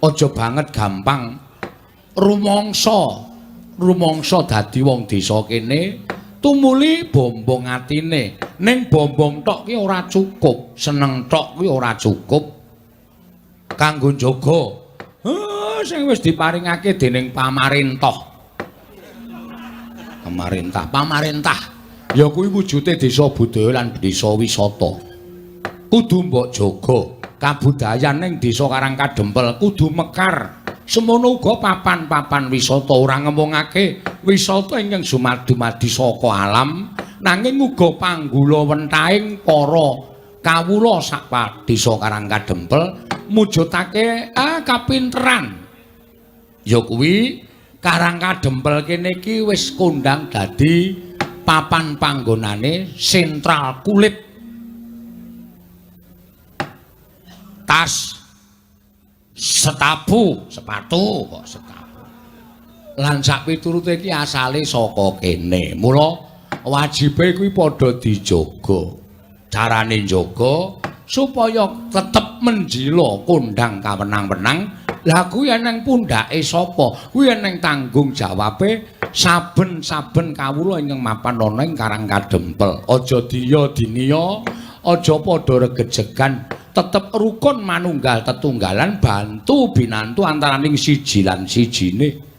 aja banget gampang rumangsa dadi wong desa kene tumuli bombong atine ning bombong tok ki ora cukup seneng tok ki ora cukup kanggo njaga sing wis diparingake dening pamarentah ya kuwi wujude desa budaya lan desa wisata kudu mbok jaga kabudayan ning desa Karangkadempel kudu mekar semono uga papan-papan wisata ora ngemungake wisata ingkang dumadi saka alam nanging uga panggula wentahing para kawula sak desa Karangkadempel mujudake kapinteran ya kuwi Karangkadempel kene iki wis kondang dadi papan panggonane sentral kulit tas sepatu lan sak piturute iki asale saka kene mula wajibe kuwi padha dijaga carane njaga supaya tetep menjila kondang kawenang-wenang lah kuwi eneng pundhake sapa kuwi eneng tanggung jawabe saben-saben kawula ingkang mapan ana ing Karangkadempel aja diya-dinya aja padha regejegan tetep rukun manunggal tetunggalan bantu binantu antaraning siji lan sijine